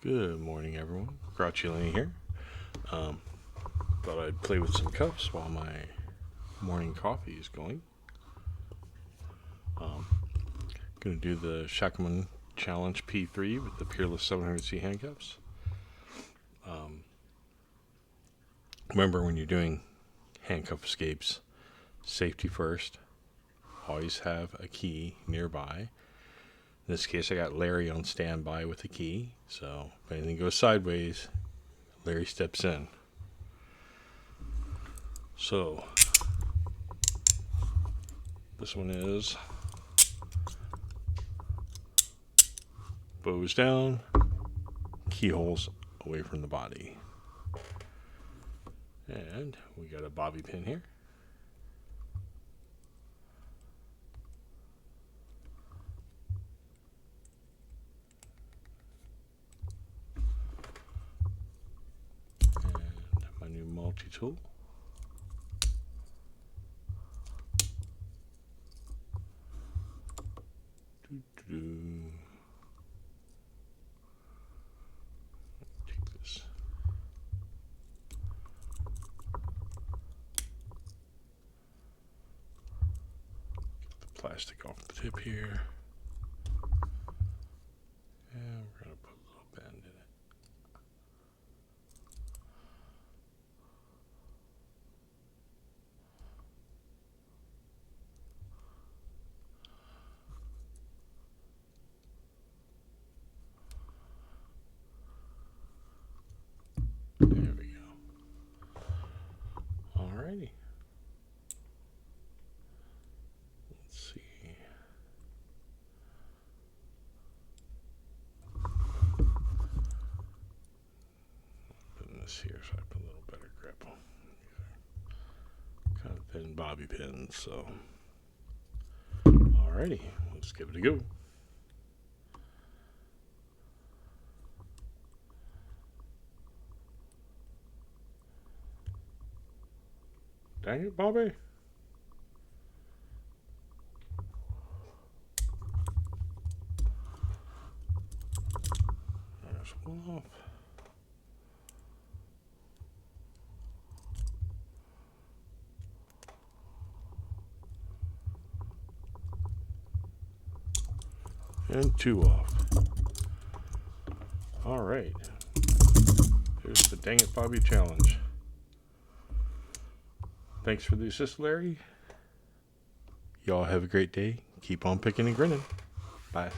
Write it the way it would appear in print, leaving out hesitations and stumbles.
Good morning, everyone. Grouchy Lenny here. Thought I'd play with some cuffs while my morning coffee is going. Gonna do the Shackman Challenge P3 with the Peerless 700C handcuffs. Remember, when you're doing handcuff escapes, safety first. Always have a key nearby. In this case, I got Larry on standby with a key, so if anything goes sideways, Larry steps in. So, this one is bows down, keyholes away from the body. And we got a bobby pin here. And my new multi-tool. Take this. Get the plastic off the tip here. And we're going to put a little bend in it. There we go. Alrighty. Let's see. Putting this here so I put a little better grip on. Kind of thin bobby pins, so. Alrighty, let's give it a go. Dang it, Bobby. There's one off. And two off. Alright. Here's the Dang It Bobby challenge. Thanks for the assist, Larry. Y'all have a great day. Keep on picking and grinning. Bye.